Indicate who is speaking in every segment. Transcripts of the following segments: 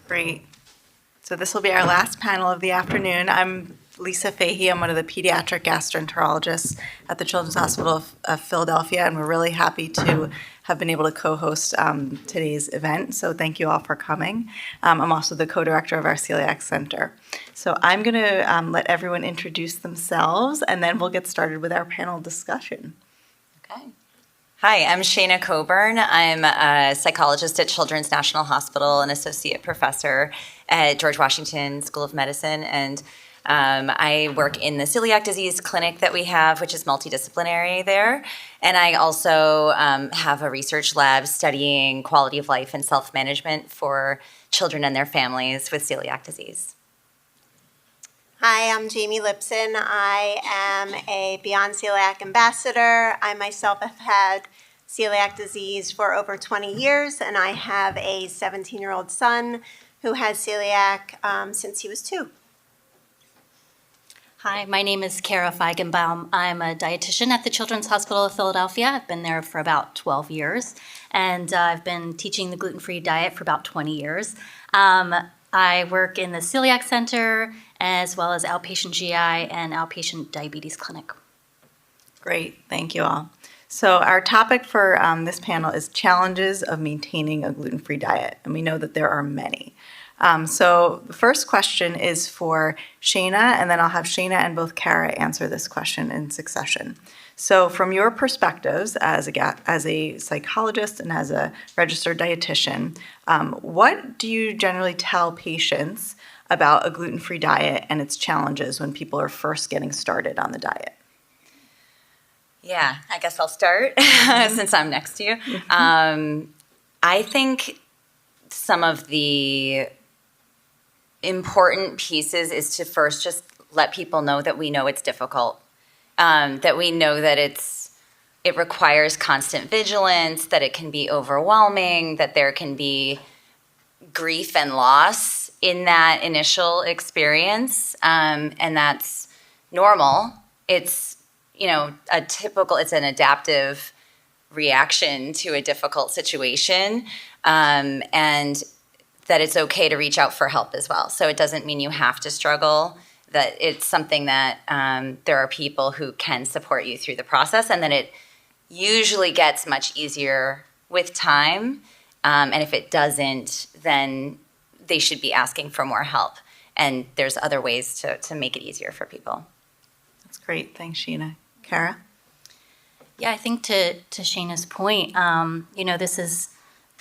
Speaker 1: Great. So this will be our last panel of the afternoon. I'm Lisa Fahey. I'm one of the pediatric gastroenterologists at the Children's Hospital of Philadelphia, and we're really happy to have been able to co-host today's event. So thank you all for coming. I'm also the co-director of our Celiac Center. So I'm going to let everyone introduce themselves, and then we'll get started with our panel discussion.
Speaker 2: Okay. Hi, I'm Shayna Coburn. I'm a psychologist at Children's National Hospital, an associate professor at George Washington School of Medicine, and I work in the Celiac Disease clinic that we have, which is multidisciplinary there. And I also have a research lab studying quality of life and self-management for children and their families with celiac disease.
Speaker 3: Hi, I'm Jaime Lipson. I am a Beyond Celiac ambassador. I myself have had celiac disease for over 20 years, and I have a 17-year-old son who has celiac since he was 2.
Speaker 4: Hi, my name is Feigenbaum. I'm a dietitian at the Children's Hospital of Philadelphia. I've been there for about 12 years, and I've been teaching the gluten-free diet for about 20 years. I work in the Celiac Center as well as outpatient GI and outpatient diabetes clinic.
Speaker 1: Great, thank you all. So our topic for this panel is challenges of maintaining a gluten-free diet, and we know that there are many. So the first question is for Shayna, and then I'll have Shayna and both Kara answer this question in succession. So from your perspectives as a psychologist and as a registered dietitian, what do you generally tell patients about a gluten-free diet and its challenges when people are first getting started on the diet?
Speaker 2: Yeah, I guess I'll start since I'm next to you. I think some of the important pieces is to first just let people know that we know it's difficult, that we know that it requires constant vigilance, that it can be overwhelming, that there can be grief and loss in that initial experience, and that's normal. It's it's an adaptive reaction to a difficult situation, and that it's okay to reach out for help as well. So it doesn't mean you have to struggle, that it's something that there are people who can support you through the process, and that it usually gets much easier with time. And if it doesn't, then they should be asking for more help. And there's other ways to make it easier for people.
Speaker 1: That's great. Thanks, Shayna. Kara?
Speaker 4: Yeah, I think to Shayna's point, this is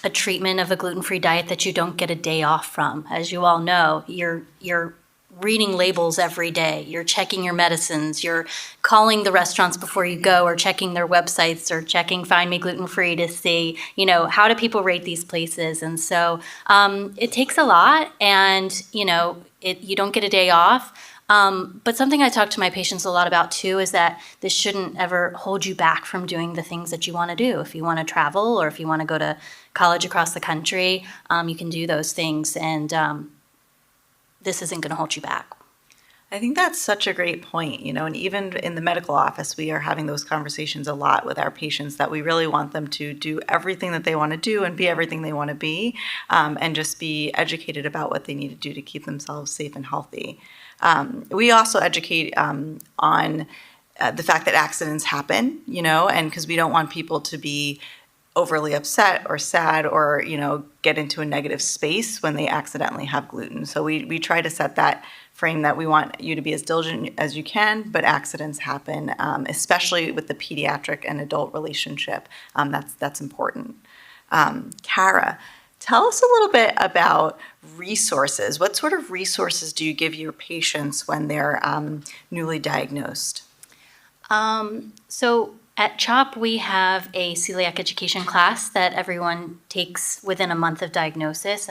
Speaker 4: a treatment of a gluten-free diet that you don't get a day off from. As you all know, you're reading labels every day. You're checking your medicines. You're calling the restaurants before you go, or checking their websites, or checking Find Me Gluten-Free to see, how do people rate these places. And so it takes a lot, and, you don't get a day off. But something I talk to my patients a lot about too is that this shouldn't ever hold you back from doing the things that you want to do. If you want to travel, or if you want to go to college across the country, you can do those things, and this isn't going to hold you back.
Speaker 1: I think that's such a great point, and even in the medical office, we are having those conversations a lot with our patients, that we really want them to do everything that they want to do and be everything they want to be, and just be educated about what they need to do to keep themselves safe and healthy. We also educate on the fact that accidents happen, and because we don't want people to be overly upset or sad or, get into a negative space when they accidentally have gluten. So we try to set that frame that we want you to be as diligent as you can, but accidents happen, especially with the pediatric and adult relationship. That's important. Kara, tell us a little bit about resources. What sort of resources do you give your patients when they're newly diagnosed?
Speaker 4: So at CHOP, we have a celiac education class that everyone takes within a month of diagnosis,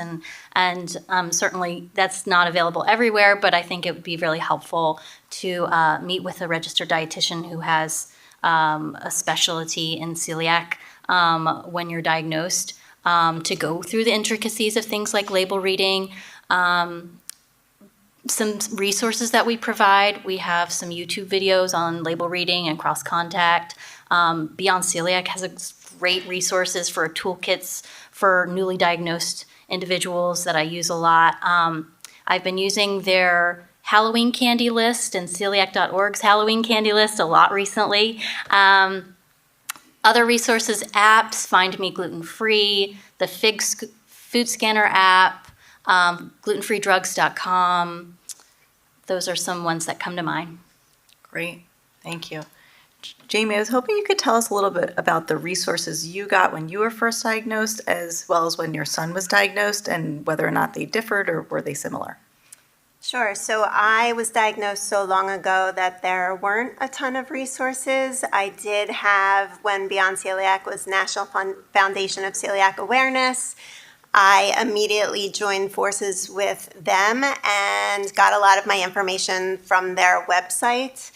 Speaker 4: and certainly that's not available everywhere, but I think it would be really helpful to meet with a registered dietitian who has a specialty in celiac when you're diagnosed, to go through the intricacies of things like label reading. Some resources that we provide, we have some YouTube videos on label reading and cross-contact. Beyond Celiac has great resources for toolkits for newly diagnosed individuals that I use a lot. I've been using their Halloween candy list and celiac.org's Halloween candy list a lot recently. Other resources, apps, Find Me Gluten-Free, the Food Scanner app, glutenfreedrugs.com. Those are some ones that come to mind.
Speaker 1: Great. Thank you. Jaime, I was hoping you could tell us a little bit about the resources you got when you were first diagnosed, as well as when your son was diagnosed, and whether or not they differed or were they similar?
Speaker 3: Sure. So I was diagnosed so long ago that there weren't a ton of resources. I did have, when Beyond Celiac was National Foundation of Celiac Awareness, I immediately joined forces with them and got a lot of my information from their website.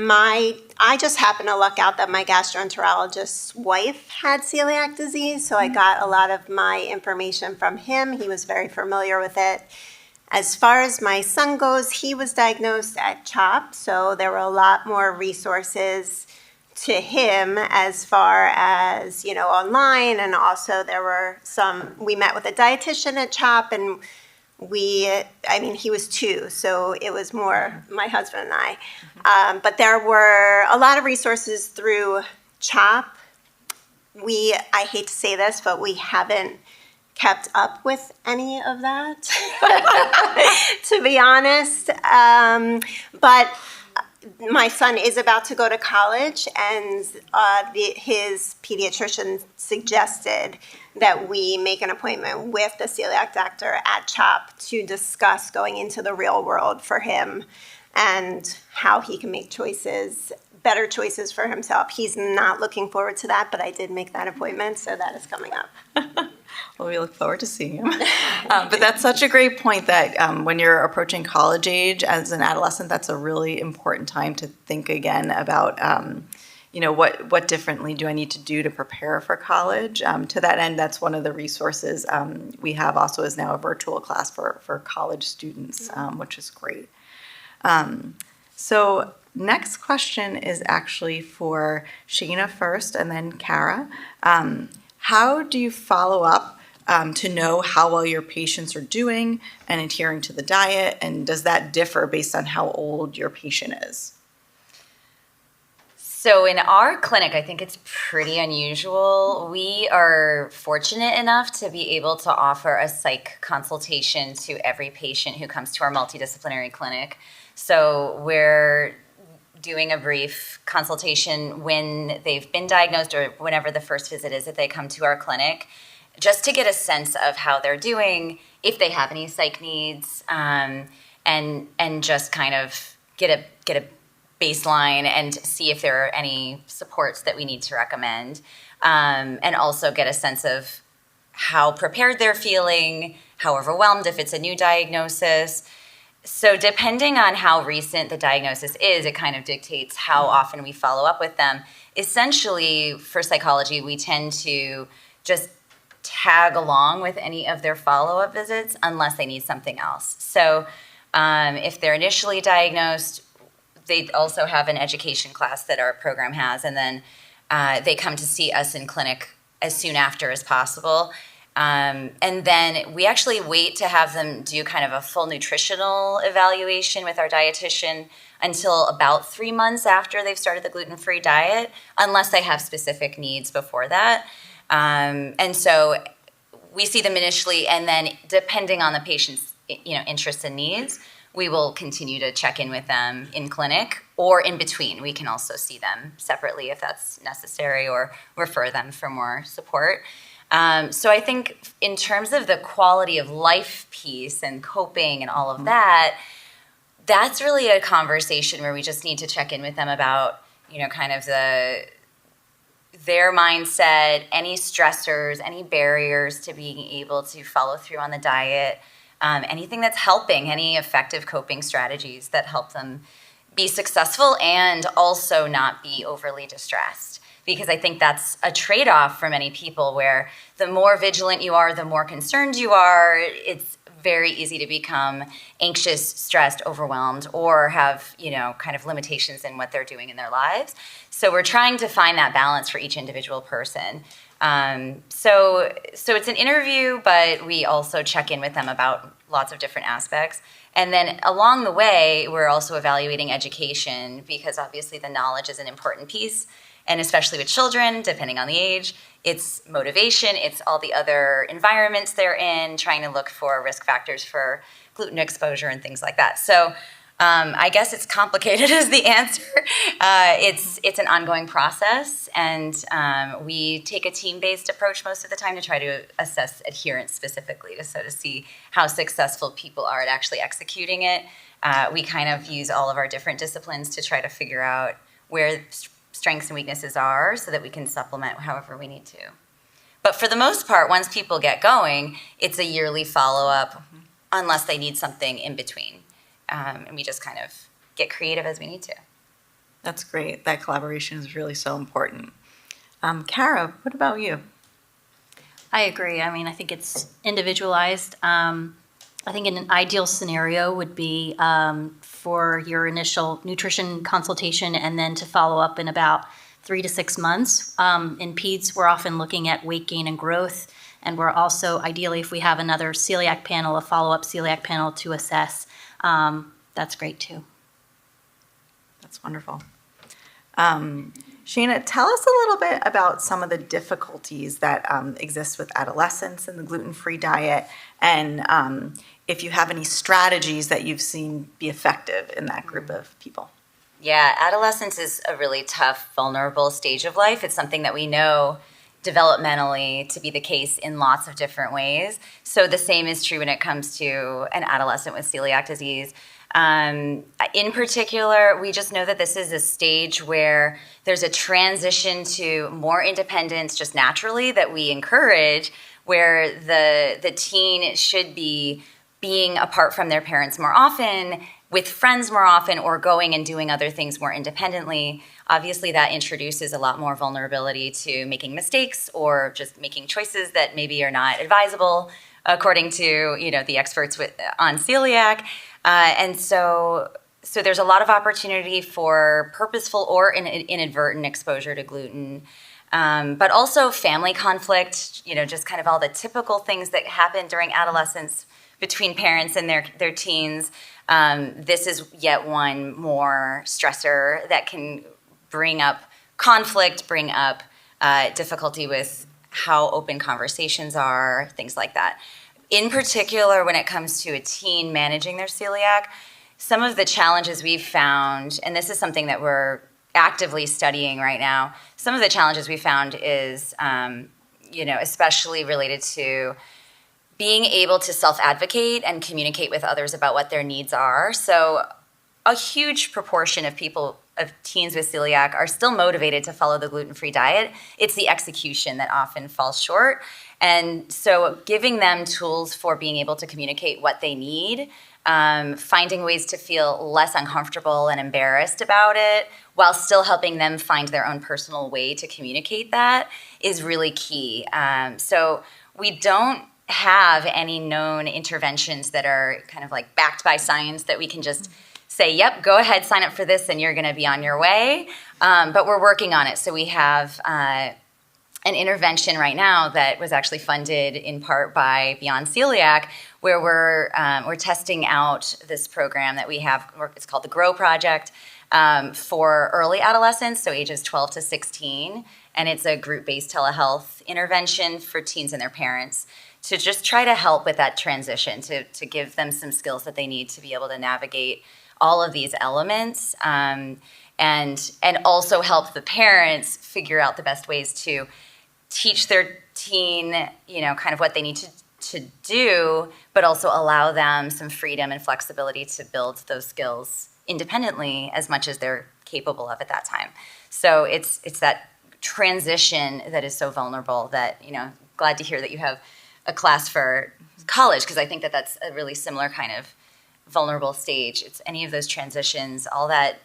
Speaker 3: I just happened to luck out that my gastroenterologist's wife had celiac disease, so I got a lot of my information from him. He was very familiar with it. As far as my son goes, he was diagnosed at CHOP, so there were a lot more resources to him as far as, online, and also there were we met with a dietitian at CHOP, and he was 2, so it was more my husband and I. But there were a lot of resources through CHOP. I hate to say this, but we haven't kept up with any of that, to be honest. But my son is about to go to college, and his pediatrician suggested that we make an appointment with the celiac doctor at CHOP to discuss going into the real world for him and how he can make better choices for himself. He's not looking forward to that, but I did make that appointment, so that is coming up.
Speaker 1: Well, we look forward to seeing him. But that's such a great point that when you're approaching college age as an adolescent, that's a really important time to think again about, what differently do I need to do to prepare for college? To that end, that's one of the resources we have also is now a virtual class for college students, which is great. So next question is actually for Shayna first and then Kara. How do you follow up to know how well your patients are doing and adhering to the diet? And does that differ based on how old your patient is?
Speaker 2: So in our clinic, I think it's pretty unusual. We are fortunate enough to be able to offer a psych consultation to every patient who comes to our multidisciplinary clinic. So we're doing a brief consultation when they've been diagnosed or whenever the first visit is that they come to our clinic, just to get a sense of how they're doing, if they have any psych needs, and just kind of get a baseline and see if there are any supports that we need to recommend, and also get a sense of how prepared they're feeling, how overwhelmed if it's a new diagnosis. So depending on how recent the diagnosis is, it kind of dictates how often we follow up with them. Essentially, for psychology, we tend to just tag along with any of their follow-up visits unless they need something else. So if they're initially diagnosed, they also have an education class that our program has, and then they come to see us in clinic as soon after as possible. And then we actually wait to have them do kind of a full nutritional evaluation with our dietitian until about 3 months after they've started the gluten-free diet, unless they have specific needs before that. And so we see them initially, and then depending on the patient's interests and needs, we will continue to check in with them in clinic or in between. We can also see them separately if that's necessary or refer them for more support. So I think in terms of the quality of life piece and coping and all of that, that's really a conversation where we just need to check in with them about, kind of their mindset, any stressors, any barriers to being able to follow through on the diet, anything that's helping, any effective coping strategies that help them be successful and also not be overly distressed. Because I think that's a trade-off for many people where the more vigilant you are, the more concerned you are. It's very easy to become anxious, stressed, overwhelmed, or have, kind of limitations in what they're doing in their lives. So we're trying to find that balance for each individual person. So it's an interview, but we also check in with them about lots of different aspects. And then along the way, we're also evaluating education, because obviously the knowledge is an important piece. And especially with children, depending on the age, it's motivation, it's all the other environments they're in, trying to look for risk factors for gluten exposure and things like that. So I guess it's complicated is the answer. It's an ongoing process, and we take a team-based approach most of the time to try to assess adherence specifically, to see how successful people are at actually executing it. We kind of use all of our different disciplines to try to figure out where strengths and weaknesses are, so that we can supplement however we need to. But for the most part, once people get going, it's a yearly follow-up, unless they need something in between. And we just kind of get creative as we need to.
Speaker 1: That's great. That collaboration is really so important. Kara, what about you?
Speaker 4: I agree. I mean, I think it's individualized. I think in an ideal scenario would be for your initial nutrition consultation, and then to follow up in about 3 to 6 months. In peds, we're often looking at weight gain and growth, and we're also, ideally, if we have another celiac panel, a follow-up celiac panel to assess, that's great too.
Speaker 1: That's wonderful. Shayna, tell us a little bit about some of the difficulties that exist with adolescents in the gluten-free diet, and if you have any strategies that you've seen be effective in that group of people.
Speaker 2: Yeah, adolescence is a really tough, vulnerable stage of life. It's something that we know developmentally to be the case in lots of different ways. So the same is true when it comes to an adolescent with celiac disease. In particular, we just know that this is a stage where there's a transition to more independence just naturally that we encourage, where the teen should be being apart from their parents more often, with friends more often, or going and doing other things more independently. Obviously, that introduces a lot more vulnerability to making mistakes or just making choices that maybe are not advisable, according to the experts on celiac. And so there's a lot of opportunity for purposeful or inadvertent exposure to gluten. But also family conflict, just kind of all the typical things that happen during adolescence between parents and their teens. This is yet one more stressor that can bring up conflict, bring up difficulty with how open conversations are, things like that. In particular, when it comes to a teen managing their celiac, some of the challenges we've found, and this is something that we're actively studying right now, some of the challenges we found is, especially related to being able to self-advocate and communicate with others about what their needs are. So a huge proportion of teens with celiac are still motivated to follow the gluten-free diet. It's the execution that often falls short. And so giving them tools for being able to communicate what they need, finding ways to feel less uncomfortable and embarrassed about it, while still helping them find their own personal way to communicate that, is really key. So we don't have any known interventions that are kind of like backed by science that we can just say, yep, go ahead, sign up for this, and you're going to be on your way. But we're working on it. So we have an intervention right now that was actually funded in part by Beyond Celiac, where we're testing out this program that we have. It's called the GROW Project for early adolescents, so ages 12 to 16. And it's a group-based telehealth intervention for teens and their parents to just try to help with that transition, to give them some skills that they need to be able to navigate all of these elements, and also help the parents figure out the best ways to teach their teen, kind of what they need to do, but also allow them some freedom and flexibility to build those skills independently as much as they're capable of at that time. So it's that transition that is so vulnerable that, glad to hear that you have a class for college, because I think that that's a really similar kind of vulnerable stage. It's any of those transitions, all that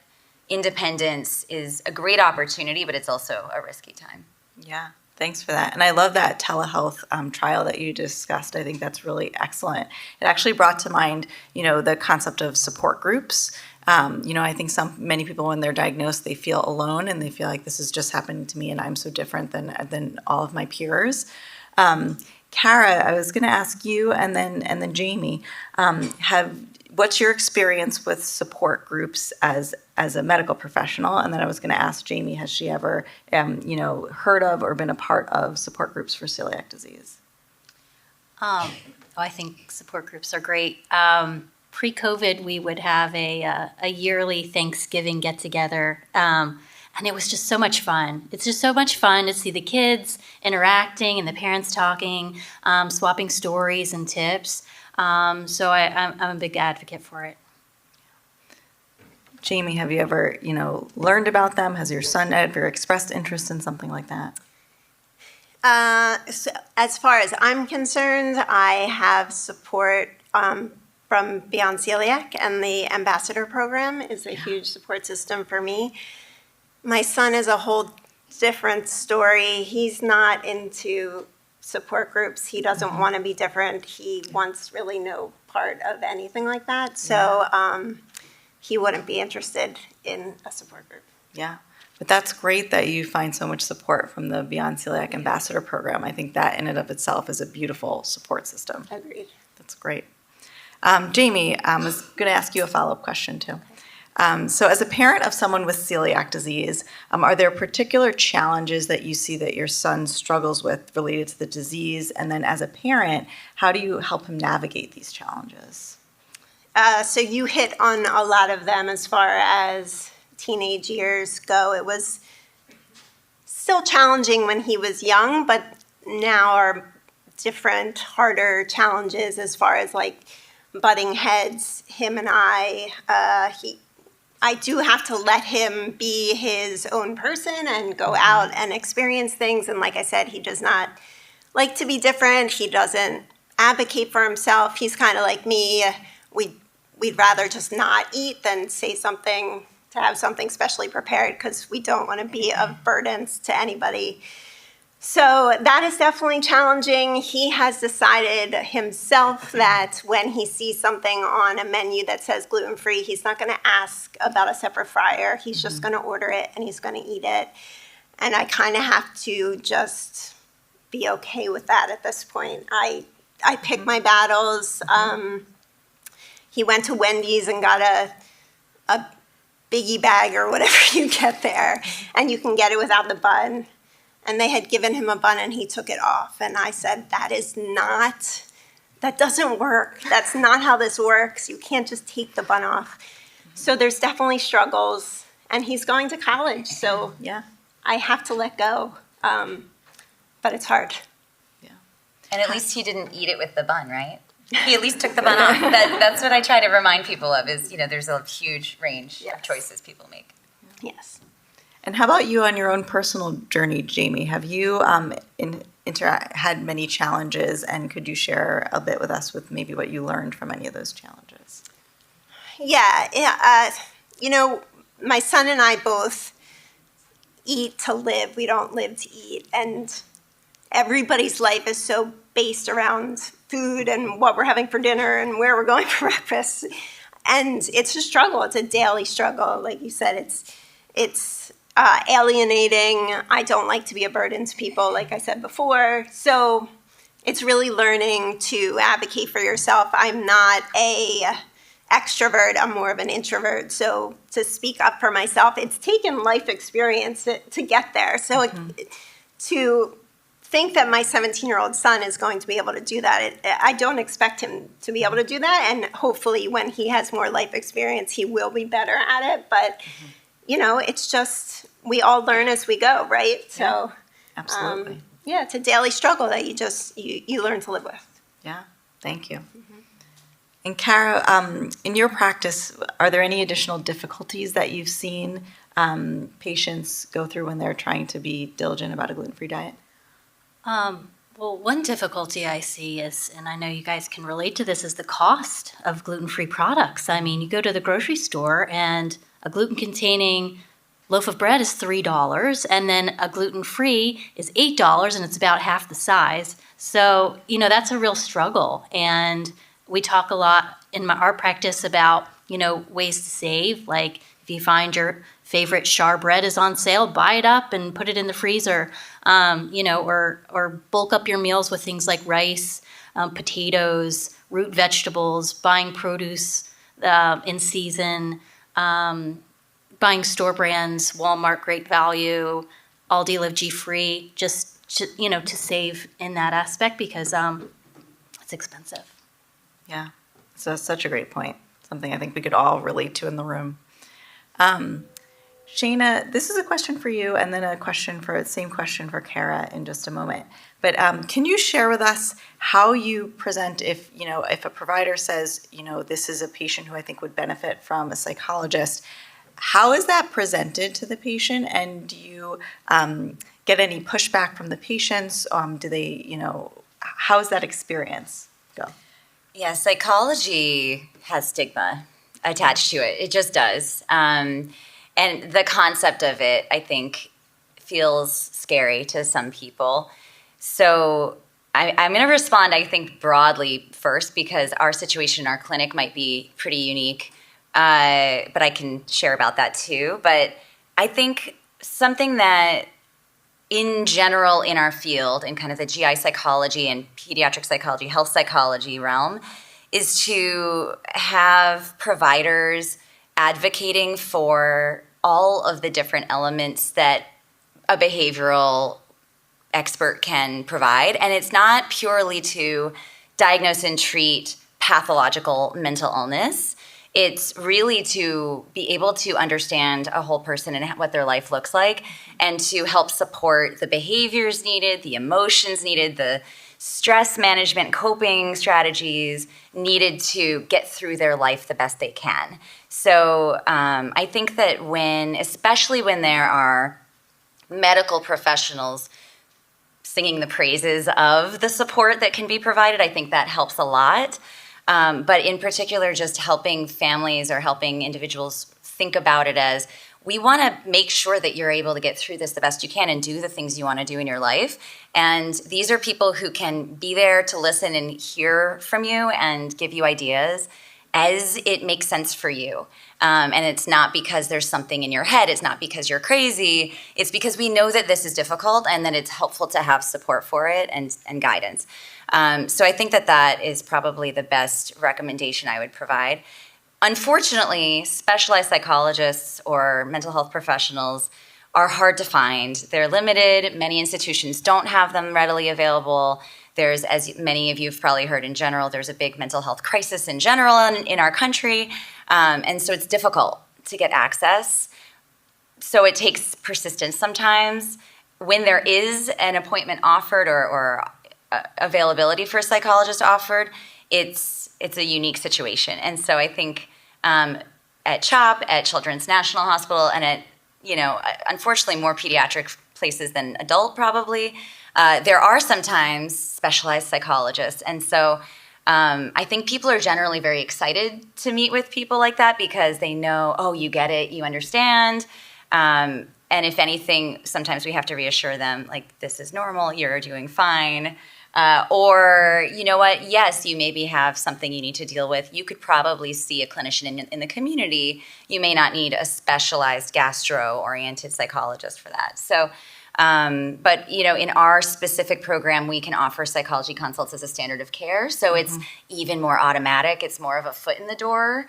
Speaker 2: independence is a great opportunity, but it's also a risky time.
Speaker 1: Yeah. Thanks for that. And I love that telehealth trial that you discussed. I think that's really excellent. It actually brought to mind, the concept of support groups. I think many people, when they're diagnosed, they feel alone and they feel like this is just happening to me and I'm so different than all of my peers. Kara, I was going to ask you and then Jamie, what's your experience with support groups as a medical professional? And then I was going to ask Jamie, has she ever, heard of or been a part of support groups for celiac disease?
Speaker 4: I think support groups are great. Pre-COVID, we would have a yearly Thanksgiving get-together, and it was just so much fun. It's just so much fun to see the kids interacting and the parents talking, swapping stories and tips. So I'm a big advocate for it.
Speaker 1: Jamie, have you ever, learned about them? Has your son ever expressed interest in something like that?
Speaker 3: So as far as I'm concerned, I have support from Beyond Celiac, and the ambassador program is a huge support system for me. My son is a whole different story. He's not into support groups. He doesn't want to be different. He wants really no part of anything like that. So he wouldn't be interested in a support group.
Speaker 1: Yeah. But that's great that you find so much support from the Beyond Celiac Ambassador Program. I think that in and of itself is a beautiful support system.
Speaker 3: Agreed.
Speaker 1: That's great. Jamie, I was going to ask you a follow-up question too. So as a parent of someone with celiac disease, are there particular challenges that you see that your son struggles with related to the disease? And then as a parent, how do you help him navigate these challenges?
Speaker 3: So you hit on a lot of them as far as teenage years go. It was still challenging when he was young, but now are different, harder challenges as far as like butting heads. Him and I do have to let him be his own person and go out and experience things. And like I said, he does not like to be different. He doesn't advocate for himself. He's kind of like me. We'd rather just not eat than say something, to have something specially prepared, because we don't want to be of burdens to anybody. So that is definitely challenging. He has decided himself that when he sees something on a menu that says gluten-free, he's not going to ask about a separate fryer. He's just going to order it and he's going to eat it. And I kind of have to just be okay with that at this point. I pick my battles. He went to Wendy's and got a biggie bag or whatever you get there, and you can get it without the bun. And they had given him a bun and he took it off. And I said, that doesn't work. That's not how this works. You can't just take the bun off. So there's definitely struggles. And he's going to college, so
Speaker 1: Yeah.
Speaker 3: I have to let go. But it's hard.
Speaker 1: Yeah.
Speaker 2: And at least he didn't eat it with the bun, right? He at least took the bun off. That's what I try to remind people of is, there's a huge range of choices people make.
Speaker 3: Yes.
Speaker 1: And how about you on your own personal journey, Jamie? Have you had many challenges, and could you share a bit with us with maybe what you learned from any of those challenges?
Speaker 3: Yeah. My son and I both eat to live. We don't live to eat. And everybody's life is so based around food and what we're having for dinner and where we're going for breakfast. And it's a struggle. It's a daily struggle. Like you said, it's alienating. I don't like to be a burden to people, like I said before. So it's really learning to advocate for yourself. I'm not a extrovert. I'm more of an introvert. So to speak up for myself, it's taken life experience to get there. So to think that my 17-year-old son is going to be able to do that, I don't expect him to be able to do that. And hopefully when he has more life experience, he will be better at it. But it's just, we all learn as we go, right?
Speaker 1: Yeah,
Speaker 3: so,
Speaker 1: absolutely.
Speaker 3: It's a daily struggle that you learn to live with.
Speaker 1: Yeah, thank you. And Kara, in your practice, are there any additional difficulties that you've seen patients go through when they're trying to be diligent about a gluten-free diet?
Speaker 4: Well, one difficulty I see is, and I know you guys can relate to this, is the cost of gluten-free products. I mean, you go to the grocery store and a gluten-containing loaf of bread is $3, and then a gluten-free is $8, and it's about half the size. So, that's a real struggle. And we talk a lot in our practice about, ways to save. Like if you find your favorite char bread is on sale, buy it up and put it in the freezer, or bulk up your meals with things like rice, potatoes, root vegetables, buying produce in season, buying store brands, Walmart Great Value, Aldi Live G Free, just to save in that aspect because it's expensive.
Speaker 1: Yeah, so that's such a great point. Something I think we could all relate to in the room. Shayna, this is a question for you, and then same question for Kara in just a moment. But can you share with us how you present if a provider says, this is a patient who I think would benefit from a psychologist? How is that presented to the patient, and do you get any pushback from the patients? Do they, how is that experience go?
Speaker 2: Yeah, psychology has stigma attached to it. It just does. And the concept of it, I think, feels scary to some people. So I'm going to respond, I think, broadly first because our situation in our clinic might be pretty unique, but I can share about that too. But I think something that in general in our field, in kind of the GI psychology and pediatric psychology, health psychology realm, is to have providers advocating for all of the different elements that a behavioral expert can provide. And it's not purely to diagnose and treat pathological mental illness. It's really to be able to understand a whole person and what their life looks like, and to help support the behaviors needed, the emotions needed, the stress management, coping strategies needed to get through their life the best they can. So I think that especially when there are medical professionals singing the praises of the support that can be provided, I think that helps a lot. But in particular, just helping families or helping individuals think about it as, we want to make sure that you're able to get through this the best you can and do the things you want to do in your life. And these are people who can be there to listen and hear from you and give you ideas as it makes sense for you. And it's not because there's something in your head. It's not because you're crazy. It's because we know that this is difficult and that it's helpful to have support for it and guidance. So I think that is probably the best recommendation I would provide. Unfortunately, specialized psychologists or mental health professionals are hard to find. They're limited. Many institutions don't have them readily available. There's, as many of you have probably heard in general, there's a big mental health crisis in general in our country. And so it's difficult to get access. So it takes persistence sometimes. When there is an appointment offered or availability for a psychologist offered, it's a unique situation. And so I think at CHOP, at Children's National Hospital, and at, unfortunately more pediatric places than adult probably, there are sometimes specialized psychologists. And so I think people are generally very excited to meet with people like that because they know, oh, you get it, you understand. And if anything, sometimes we have to reassure them, like, this is normal, you're doing fine. Or, you know what, yes, you maybe have something you need to deal with. You could probably see a clinician in the community. You may not need a specialized gastro-oriented psychologist for that. So, but, in our specific program, we can offer psychology consults as a standard of care. So it's even more automatic. It's more of a foot in the door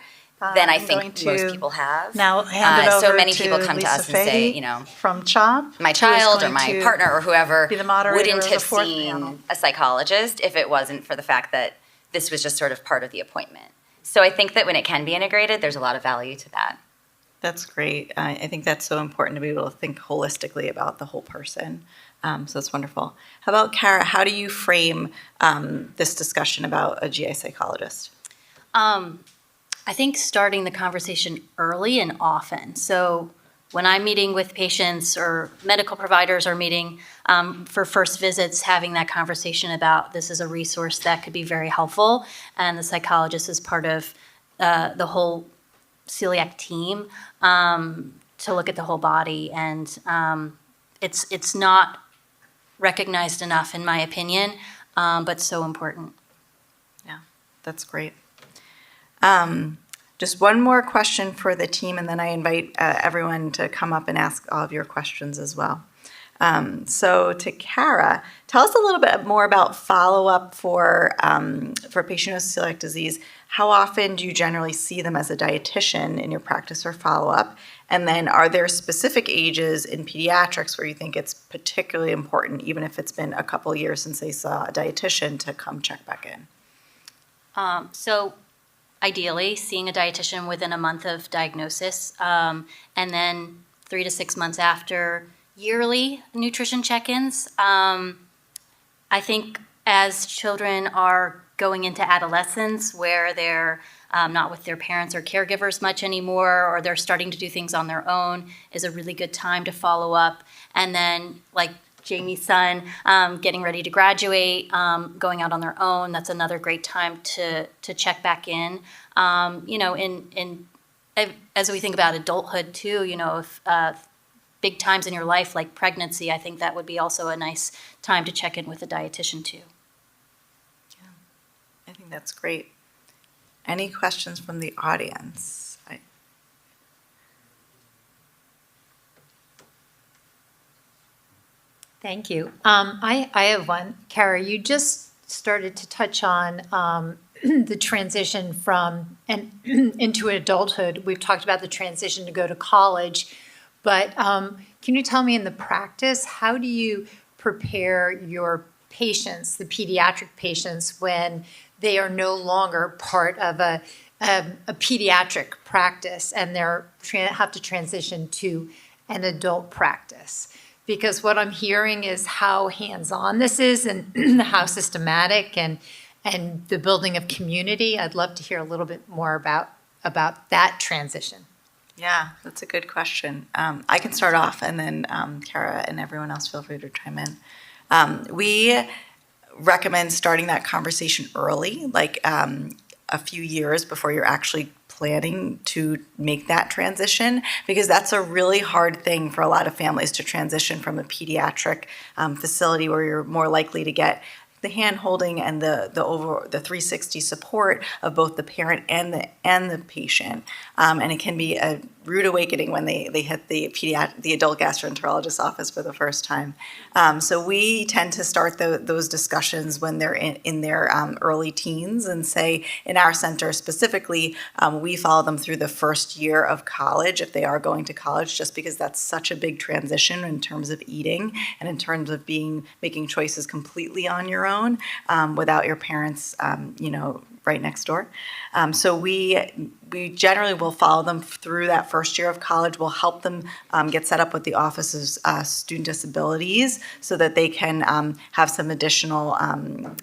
Speaker 2: than I think most people have.
Speaker 5: Now hand it over
Speaker 2: so many
Speaker 5: to
Speaker 2: people come
Speaker 5: Lisa
Speaker 2: to us
Speaker 5: Fahey,
Speaker 2: and say,
Speaker 5: from CHOP,
Speaker 2: my child or my partner or whoever
Speaker 5: be the moderator
Speaker 2: wouldn't
Speaker 5: of
Speaker 2: have
Speaker 5: the fourth
Speaker 2: seen
Speaker 5: panel.
Speaker 2: a psychologist if it wasn't for the fact that this was just sort of part of the appointment. So I think that when it can be integrated, there's a lot of value to that.
Speaker 1: That's great. I think that's so important to be able to think holistically about the whole person. So that's wonderful. How about Kara? How do you frame this discussion about a GI psychologist?
Speaker 4: I think starting the conversation early and often. So when I'm meeting with patients or medical providers are meeting for first visits, having that conversation about this is a resource that could be very helpful, and the psychologist is part of the whole celiac team. look at the whole body, and it's not recognized enough, in my opinion, but so important.
Speaker 1: Yeah, that's great. Just one more question for the team, and then I invite everyone to come up and ask all of your questions as well. So to Kara, tell us a little bit more about follow-up for patients with celiac disease. How often do you generally see them as a dietitian in your practice or follow-up? And then are there specific ages in pediatrics where you think it's particularly important, even if it's been a couple of years since they saw a dietitian, to come check back in?
Speaker 4: So ideally, seeing a dietitian within a month of diagnosis, and then 3 to 6 months after, yearly nutrition check-ins. I think as children are going into adolescence, where they're not with their parents or caregivers much anymore, or they're starting to do things on their own, is a really good time to follow up. And then, like Jamie's son, getting ready to graduate, going out on their own, that's another great time to check back in. As we think about adulthood too, if big times in your life like pregnancy, I think that would be also a nice time to check in with a dietitian too.
Speaker 1: Yeah, I think that's great. Any questions from the audience?
Speaker 5: Thank you. I have one. Kara, you just started to touch on the transition from into adulthood. We've talked about the transition to go to college, but can you tell me in the practice, how do you prepare your patients, the pediatric patients, when they are no longer part of a pediatric practice and they're have to transition to an adult practice? Because what I'm hearing is how hands-on this is and how systematic and the building of community. I'd love to hear a little bit more about that transition.
Speaker 1: Yeah, that's a good question. I can start off, and then Kara and everyone else feel free to chime in. We recommend starting that conversation early, like a few years before you're actually planning to make that transition, because that's a really hard thing for a lot of families to transition from a pediatric facility where you're more likely to get the hand holding and the 360 support of both the parent and the patient, and it can be a rude awakening when they hit the adult gastroenterologist's office for the first time. So we tend to start those discussions when they're in their early teens, and say in our center specifically, we follow them through the first year of college if they are going to college, just because that's such a big transition in terms of eating and in terms of making choices completely on your own without your parents, right next door. So we generally will follow them through that first year of college. We'll help them get set up with the Office of Student Disabilities so that they can have some additional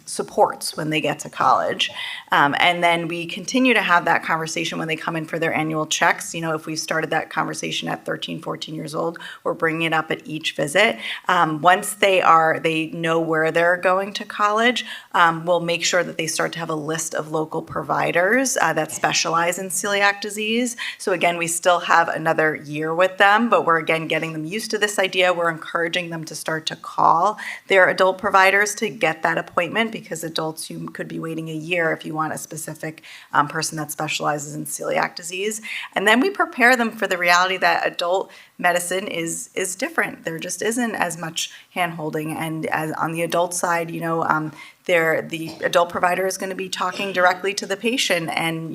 Speaker 1: supports when they get to college. And then we continue to have that conversation when they come in for their annual checks. If we've started that conversation at 13, 14 years old, we're bringing it up at each visit. Once they know where they're going to college, we'll make sure that they start to have a list of local providers that specialize in celiac disease. So again, we still have another year with them, but we're again getting them used to this idea. We're encouraging them to start to call their adult providers to get that appointment, because adults, you could be waiting a year if you want a specific person that specializes in celiac disease. And then we prepare them for the reality that adult medicine is different. There just isn't as much hand-holding, and as on the adult side, the adult provider is going to be talking directly to the patient, and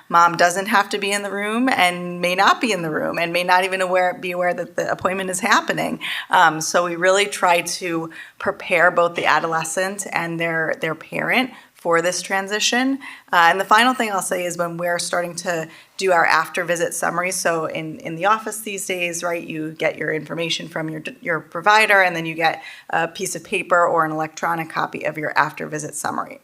Speaker 1: mom doesn't have to be in the room and may not be in the room and may not even be aware that the appointment is happening. So we really try to prepare both the adolescent and their parent for this transition. And the final thing I'll say is when we're starting to do our after visit summaries. So in the office these days, right, you get your information from your provider, and then you get a piece of paper or an electronic copy of your after visit summary.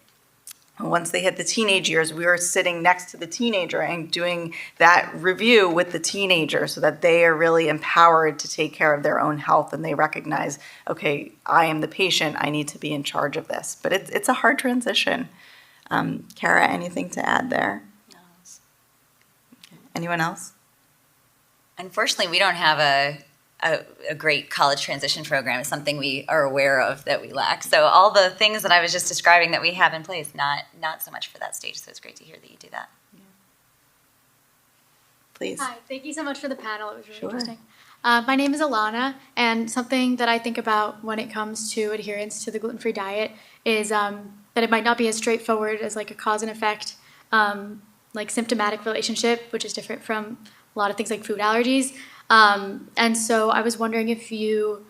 Speaker 1: Once they hit the teenage years, we are sitting next to the teenager and doing that review with the teenager so that they are really empowered to take care of their own health, and they recognize, okay, I am the patient, I need to be in charge of this. But it's a hard transition. Kara, anything to add there?
Speaker 4: No.
Speaker 1: Anyone else?
Speaker 2: Unfortunately, we don't have a great college transition program. It's something we are aware of that we lack. So all the things that I was just describing that we have in place, not so much for that stage. So it's great to hear that you do that.
Speaker 1: Please.
Speaker 6: Hi, thank you so much for the panel. It was really
Speaker 1: Sure.
Speaker 6: interesting. My name is Alana, and something that I think about when it comes to adherence to the gluten-free diet is that it might not be as straightforward as like a cause and effect, like symptomatic relationship, which is different from a lot of things like food allergies. And so I was wondering if you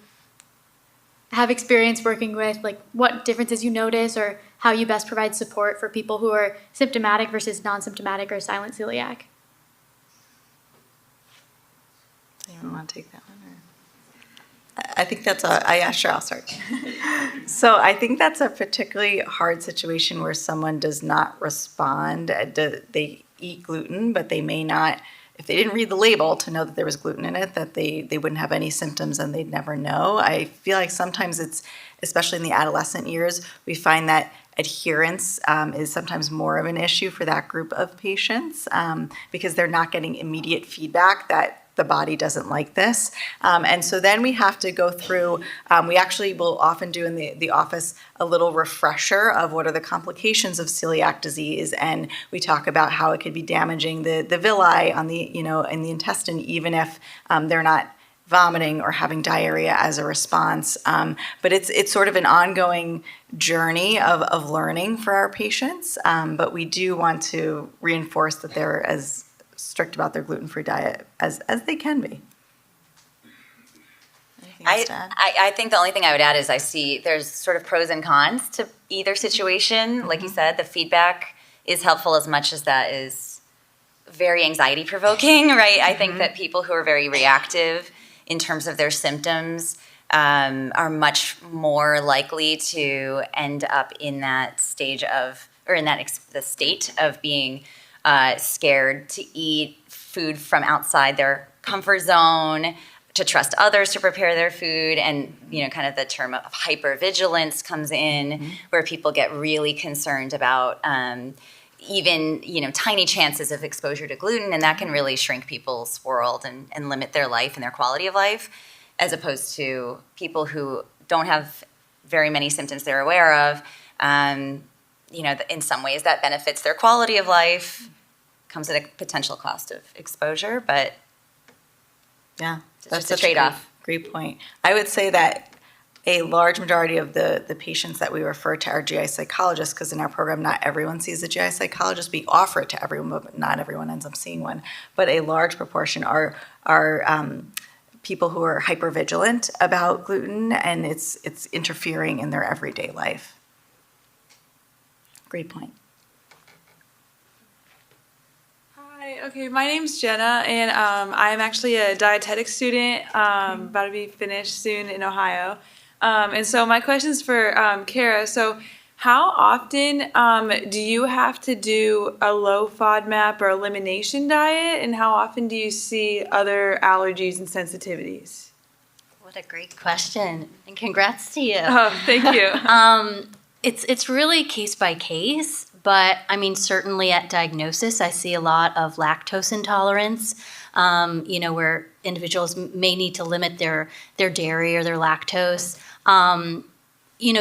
Speaker 6: have experience working with like what differences you notice or how you best provide support for people who are symptomatic versus non-symptomatic or silent celiac.
Speaker 1: Anyone want to take that one? Or? I think that's yeah, sure, I'll start. So I think that's a particularly hard situation where someone does not respond. They eat gluten, but they may not, if they didn't read the label to know that there was gluten in it, that they wouldn't have any symptoms and they'd never know. I feel like sometimes it's, especially in the adolescent years, we find that adherence is sometimes more of an issue for that group of patients because they're not getting immediate feedback that the body doesn't like this. And so then we have to go through, we actually will often do in the office a little refresher of what are the complications of celiac disease. And we talk about how it could be damaging the villi on the, in the intestine, even if they're not vomiting or having diarrhea as a response. But it's sort of an ongoing journey of learning for our patients. But we do want to reinforce that they're as strict about their gluten-free diet as they can be. Anything else to add?
Speaker 2: I think the only thing I would add is I see there's sort of pros and cons to either situation. Like you said, the feedback is helpful as much as that is very anxiety provoking, right? I think that people who are very reactive in terms of their symptoms are much more likely to end up in that stage of, or in that the state of being scared to eat food from outside their comfort zone, to trust others to prepare their food, and kind of the term of hypervigilance comes in, where people get really concerned about even tiny chances of exposure to gluten, and that can really shrink people's world and limit their life and their quality of life, as opposed to people who don't have very many symptoms they're aware of. In some ways that benefits their quality of life, comes at a potential cost of exposure, but
Speaker 1: Yeah,
Speaker 2: it's
Speaker 1: that's
Speaker 2: just a
Speaker 1: such
Speaker 2: trade-off.
Speaker 1: Great point. I would say that a large majority of the patients that we refer to our GI psychologists, because in our program not everyone sees a GI psychologist. We offer it to everyone, but not everyone ends up seeing one. But a large proportion are people who are hypervigilant about gluten, and it's interfering in their everyday life. Great point.
Speaker 7: Hi, okay, my name's Jenna, and I'm actually a dietetics student, about to be finished soon in Ohio. And so my question's for Kara. So how often do you have to do a low FODMAP or elimination diet, and how often do you see other allergies and sensitivities?
Speaker 4: What a great question, and congrats to you.
Speaker 7: Oh, thank you.
Speaker 4: It's really case by case, but I mean, certainly at diagnosis, I see a lot of lactose intolerance, where individuals may need to limit their dairy or their lactose.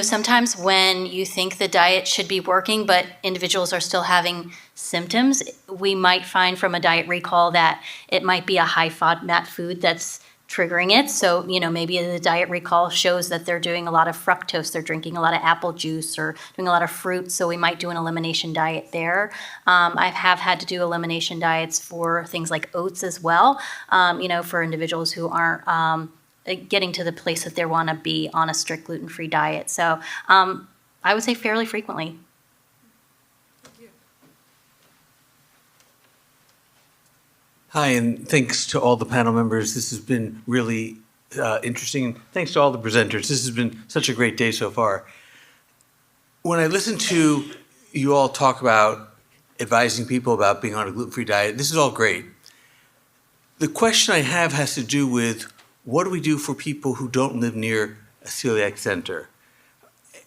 Speaker 4: Sometimes when you think the diet should be working, but individuals are still having symptoms, we might find from a diet recall that it might be a high FODMAP food that's triggering it. So, maybe the diet recall shows that they're doing a lot of fructose, they're drinking a lot of apple juice or doing a lot of fruit, so we might do an elimination diet there. I have had to do elimination diets for things like oats as well, for individuals who aren't getting to the place that they want to be on a strict gluten-free diet. So I would say fairly frequently.
Speaker 8: Hi, and thanks to all the panel members. This has been really interesting. Thanks to all the presenters. This has been such a great day so far. When I listen to you all talk about advising people about being on a gluten-free diet, this is all great. The question I have has to do with what do we do for people who don't live near a celiac center?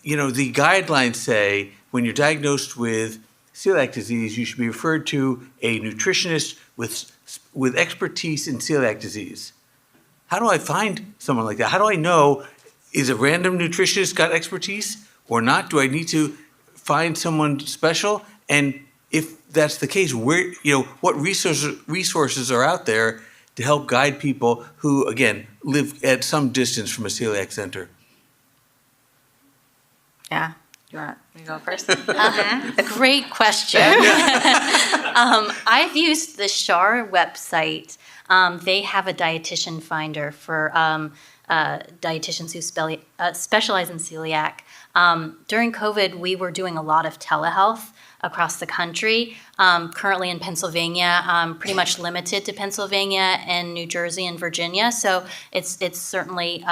Speaker 8: The guidelines say when you're diagnosed with celiac disease, you should be referred to a nutritionist with expertise in celiac disease. How do I find someone like that? How do I know, is a random nutritionist got expertise or not? Do I need to find someone special? And if that's the case, where, what resources are out there to help guide people who, again, live at some distance from a celiac center?
Speaker 1: Yeah. You want me to go first?
Speaker 4: Great question. I've used the SHAR website. They have a dietitian finder for dietitians who specialize in celiac. During COVID, we were doing a lot of telehealth across the country. Currently in Pennsylvania, pretty much limited to Pennsylvania and New Jersey and Virginia. So it's certainly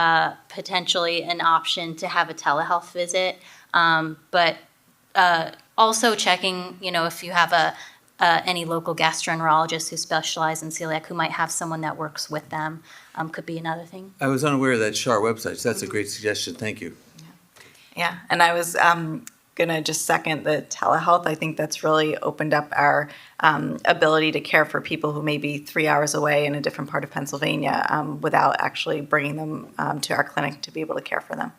Speaker 4: potentially an option to have a telehealth visit. But also checking, if you have any local gastroenterologists who specialize in celiac who might have someone that works with them, could be another thing.
Speaker 8: I was unaware of that SHAR website, so that's a great suggestion. Thank you.
Speaker 1: Yeah, and I was gonna just second the telehealth. I think that's really opened up our ability to care for people who may be 3 hours away in a different part of Pennsylvania without actually bringing them to our clinic to be able to care for them.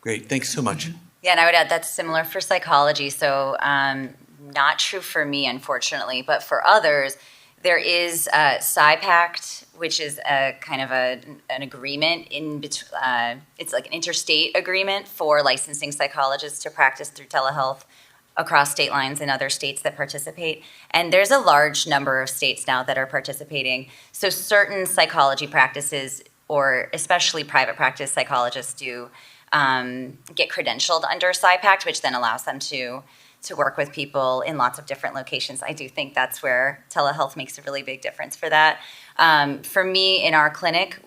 Speaker 8: Great, thanks so much.
Speaker 2: Yeah, and I would add that's similar for psychology. So not true for me, unfortunately, but for others, there is PsyPact, which is a kind of an agreement in between. It's like an interstate agreement for licensing psychologists to practice through telehealth across state lines in other states that participate. And there's a large number of states now that are participating. So certain psychology practices, or especially private practice psychologists, do get credentialed under PsyPact, which then allows them to work with people in lots of different locations. I do think that's where telehealth makes a really big difference for that. For me, in our clinic,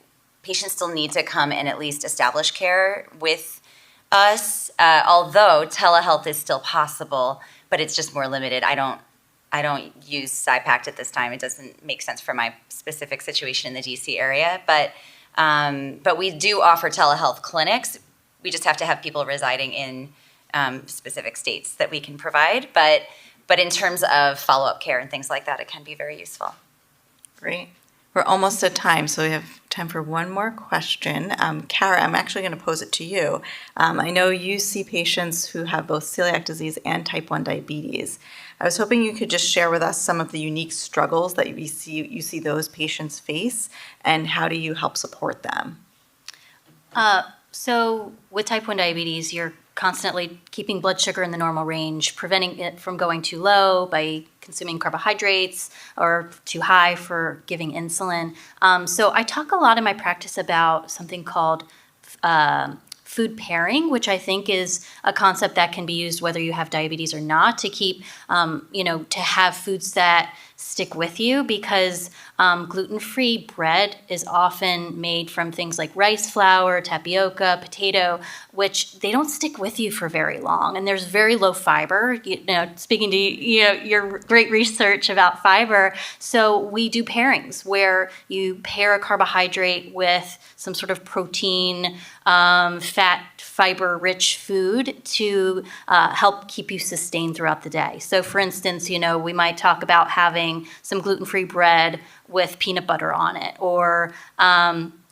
Speaker 2: patients still need to come and at least establish care with us, although telehealth is still possible, but it's just more limited. I don't use PsyPact at this time. It doesn't make sense for my specific situation in the DC area, but we do offer telehealth clinics. We just have to have people residing in specific states that we can provide. But in terms of follow-up care and things like that, it can be very useful.
Speaker 1: Great. We're almost at time, so we have time for one more question. Kara, I'm actually going to pose it to you. I know you see patients who have both celiac disease and type 1 diabetes. I was hoping you could just share with us some of the unique struggles that you see those patients face, and how do you help support them?
Speaker 4: So with type 1 diabetes, you're constantly keeping blood sugar in the normal range, preventing it from going too low by consuming carbohydrates, or too high for giving insulin. So I talk a lot in my practice about something called food pairing, which I think is a concept that can be used whether you have diabetes or not, to keep, to have foods that stick with you, because gluten-free bread is often made from things like rice flour, tapioca, potato, which they don't stick with you for very long. And there's very low fiber, speaking to your great research about fiber. So we do pairings where you pair a carbohydrate with some sort of protein, fat, fiber-rich food to help keep you sustained throughout the day. So for instance, we might talk about having some gluten-free bread with peanut butter on it, or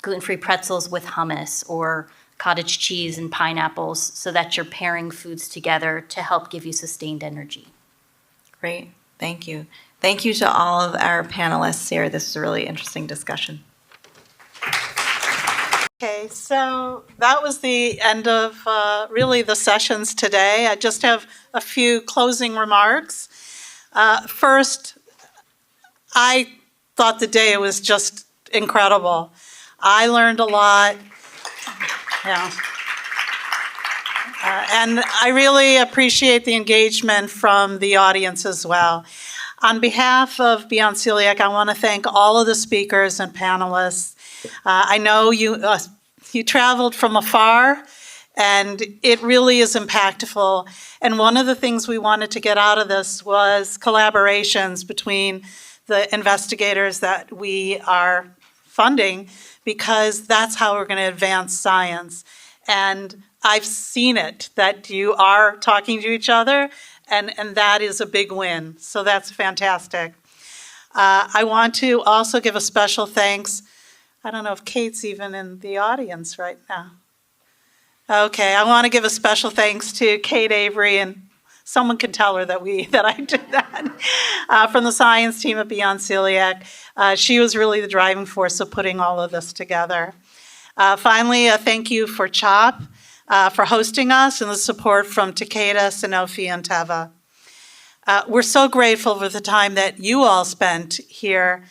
Speaker 4: gluten-free pretzels with hummus, or cottage cheese and pineapples, so that you're pairing foods together to help give you sustained energy.
Speaker 1: Great. Thank you. Thank you to all of our panelists here. This is a really interesting discussion.
Speaker 9: Okay, so that was the end of really the sessions today. I just have a few closing remarks. First, I thought the day was just incredible. I learned a lot. Yeah. And I really appreciate the engagement from the audience as well. On behalf of Beyond Celiac, I want to thank all of the speakers and panelists. I know you traveled from afar, and it really is impactful. And one of the things we wanted to get out of this was collaborations between the investigators that we are funding, because that's how we're going to advance science. And I've seen it, that you are talking to each other, and that is a big win. So that's fantastic. I want to also give a special thanks. I don't know if Kate's even in the audience right now. Okay, I want to give a special thanks to Kate Avery, and someone can tell her that I did that, from the science team at Beyond Celiac. She was really the driving force of putting all of this together. Finally, a thank you for CHOP for hosting us, and the support from Takeda, Sanofi, and Teva. We're so grateful for the time that you all spent here